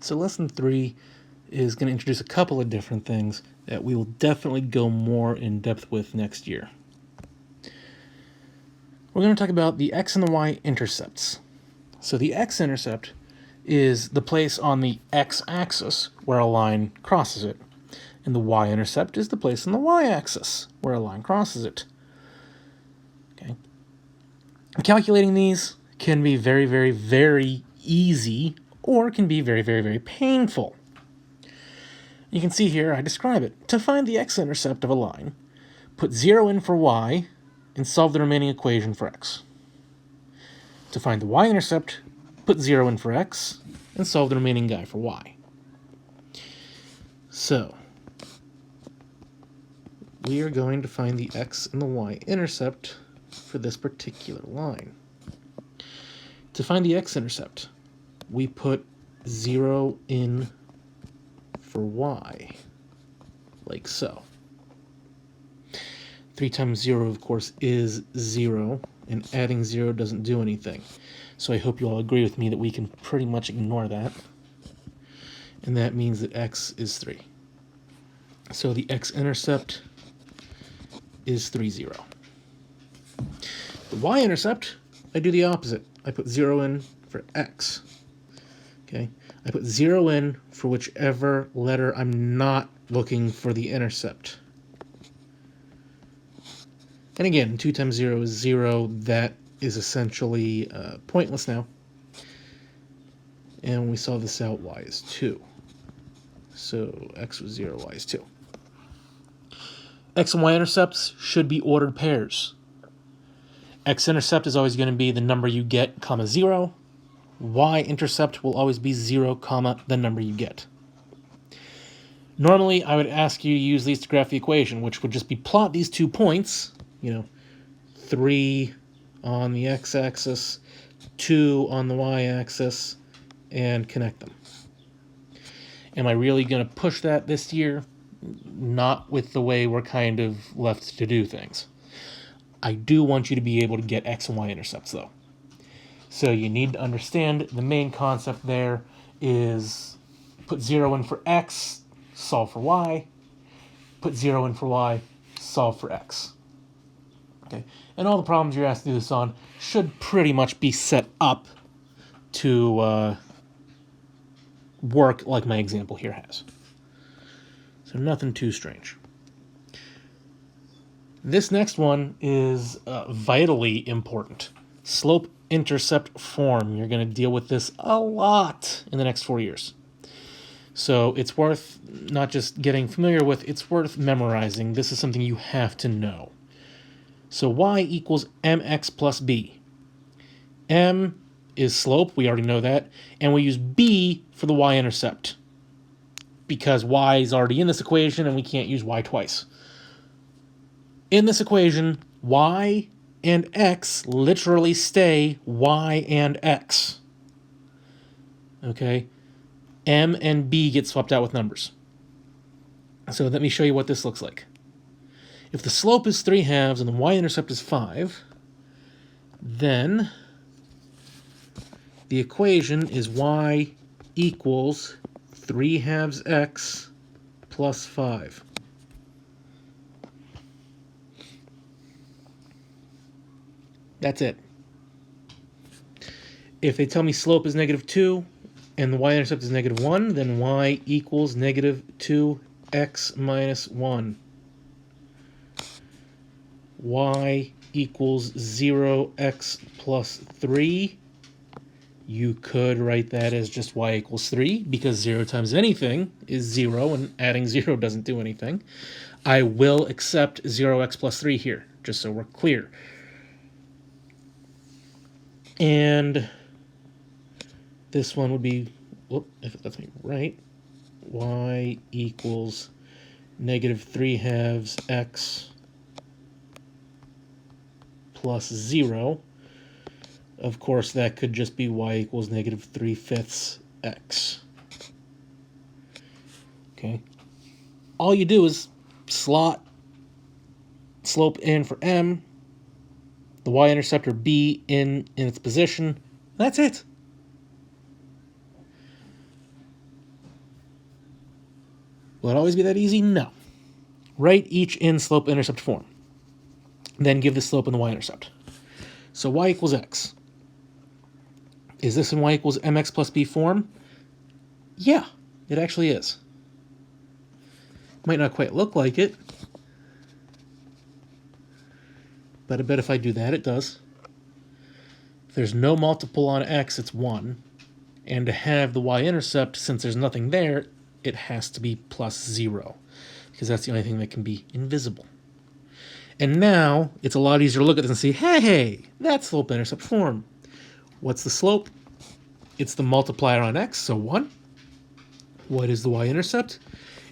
So lesson 3 is going to introduce a couple of different things that we will definitely go more in depth with next year. We're going to talk about the x and the y intercepts. So the x-intercept is the place on the x-axis where a line crosses it, and the y-intercept is the place on the y-axis where a line crosses it. Okay. Calculating these can be very, very, very easy, or can be very, very, very painful. You can see here I describe it. To find the x-intercept of a line, put 0 in for y and solve the remaining equation for x. To find the y-intercept, put 0 in for x and solve the remaining guy for y. So, we are going to find the x and the y-intercept for this particular line. To find the x-intercept, we put 0 in for y, like so. 3 times 0, of course, is 0, and adding 0 doesn't do anything. So I hope you all agree with me that we can pretty much ignore that. And that means that x is 3. So the x-intercept is 3, 0. The y-intercept, I do the opposite. I put 0 in for x. Okay, I put 0 in for whichever letter I'm not looking for the intercept. And again, 2 times 0 is 0. That is essentially pointless now. And when we solve this out, y is 2. So x was 0, y is 2. X and y intercepts should be ordered pairs. X-intercept is always going to be the number you get, comma 0. Y-intercept will always be 0, comma the number you get. Normally, I would ask you to use these to graph the equation, which would just be plot these 2 points, 3 on the x-axis, 2 on the y-axis, and connect them. Am I really going to push that this year? Not with the way we're kind of left to do things. I do want you to be able to get x and y intercepts, though. So you need to understand the main concept there is put 0 in for x, solve for y. Put 0 in for y, solve for x. Okay, and all the problems you're asked to do this on should pretty much be set up to work like my example here has. So nothing too strange. This next one is vitally important. Slope-intercept form. You're going to deal with this a lot in the next 4 years. So it's worth not just getting familiar with, it's worth memorizing. This is something you have to know. So y equals mx plus b. M is slope, we already know that, and we use b for the y-intercept because y is already in this equation and we can't use y twice. In this equation, y and x literally stay y and x. Okay? M and b get swapped out with numbers. So let me show you what this looks like. If the slope is 3/2 and the y-intercept is 5, then the equation is y equals 3/2 x plus 5. That's it. If they tell me slope is -2 and the y-intercept is -1, then y equals -2x minus 1. Y equals 0x plus 3. You could write that as just y equals 3, because 0 times anything is 0, and adding 0 doesn't do anything. I will accept 0x plus 3 here, just so we're clear. And this one would be, if that's right, y equals -3/2 x plus 0. Of course, that could just be y equals -3/5 x. Okay. All you do is slot slope in for m, the y-intercept or b in its position. That's it. Will it always be that easy? No. Write each in slope-intercept form. Then give the slope and the y-intercept. So y equals x. Is this in y equals mx plus b form? Yeah, it actually is. Might not quite look like it, but I bet if I do that, it does. If there's no multiple on x, it's 1. And to have the y-intercept, since there's nothing there, it has to be plus 0, because that's the only thing that can be invisible. And now, it's a lot easier to look at this and see, hey, that's slope-intercept form. What's the slope? It's the multiplier on x, so 1. What is the y-intercept?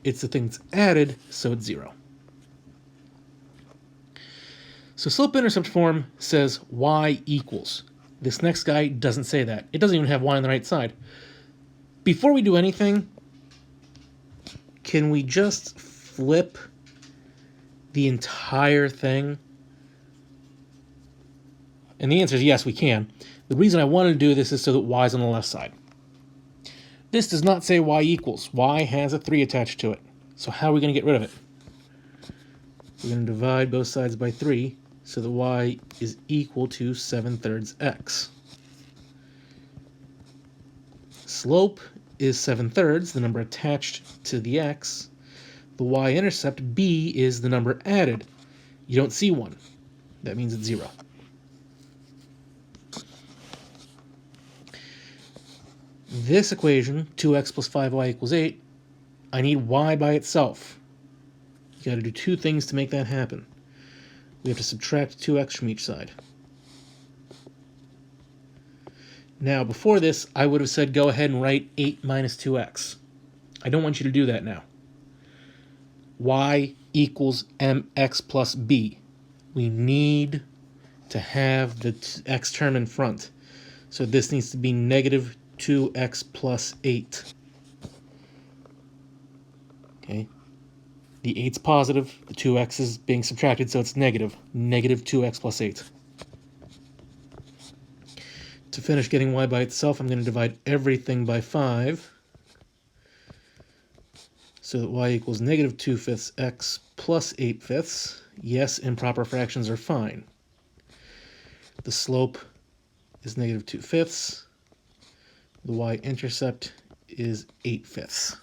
It's the thing that's added, so it's 0. So slope-intercept form says y equals. This next guy doesn't say that. It doesn't even have y on the right side. Before we do anything, can we just flip the entire thing? And the answer is yes, we can. The reason I wanted to do this is so that y is on the left side. This does not say y equals. Y has a 3 attached to it. So how are we going to get rid of it? We're going to divide both sides by 3 so that y is equal to 7/3 x. Slope is 7/3, the number attached to the x. The y-intercept, b, is the number added. You don't see 1. That means it's 0. This equation, 2x plus 5y equals 8, I need y by itself. You got to do two things to make that happen. We have to subtract 2x from each side. Now, before this, I would have said go ahead and write 8 minus 2x. I don't want you to do that now. Y equals mx plus b. We need to have the x term in front. So this needs to be negative 2x plus 8. Okay. The 8's positive, the 2x is being subtracted, so it's negative. Negative 2x plus 8. To finish getting y by itself, I'm going to divide everything by 5. So that y equals negative 2/5 x plus 8/5. Yes, improper fractions are fine. The slope is negative 2/5. The y-intercept is 8/5.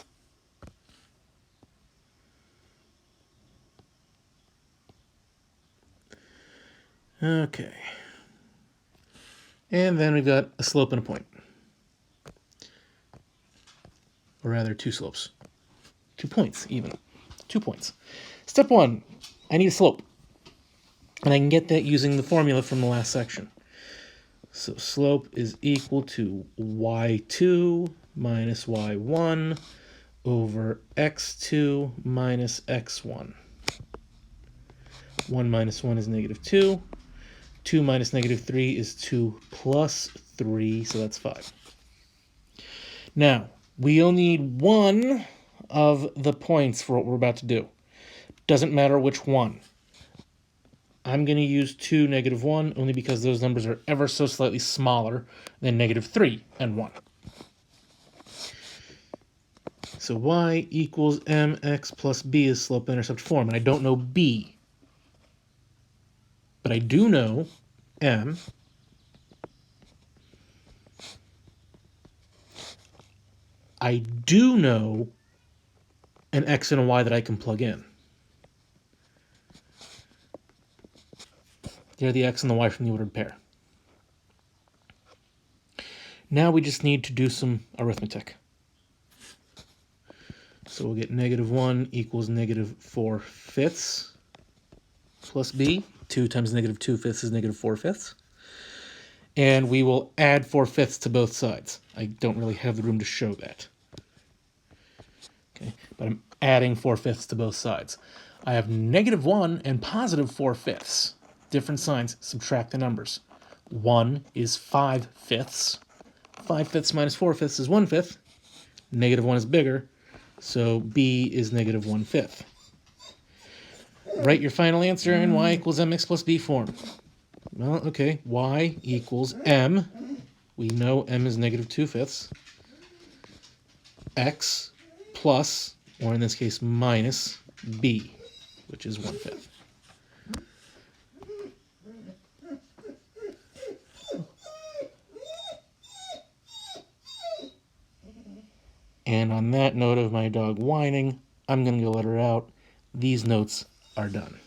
Okay. And then we've got a slope and a point. Or rather, two slopes. 2 points, even. 2 points. Step 1, I need a slope. And I can get that using the formula from the last section. So slope is equal to y2 minus y1 over x2 minus x1. 1 minus 1 is negative 2. 2 minus negative 3 is 2 plus 3, so that's 5. Now, we only need one of the points for what we're about to do. Doesn't matter which one. I'm going to use 2, negative 1, only because those numbers are ever so slightly smaller than negative 3 and 1. So y equals mx plus b is slope-intercept form, and I don't know b. But I do know m. I do know an x and a y that I can plug in. They're the x and the y from the ordered pair. Now we just need to do some arithmetic. So we'll get negative 1 equals negative 4/5 plus b. 2 times negative 2/5 is negative 4/5. And we will add 4/5 to both sides. I don't really have the room to show that. Okay, but I'm adding 4/5 to both sides. I have negative 1 and positive 4/5. Different signs, subtract the numbers. 1 is 5/5. 5/5 minus 4/5 is 1/5. Negative 1 is bigger, so b is negative 1/5. Write your final answer in y equals mx plus b form. Well, okay, y equals m. We know m is negative 2/5. X plus or in this case minus b, which is 1/5. And on that note of my dog whining, I'm going to go let her out. These notes are done.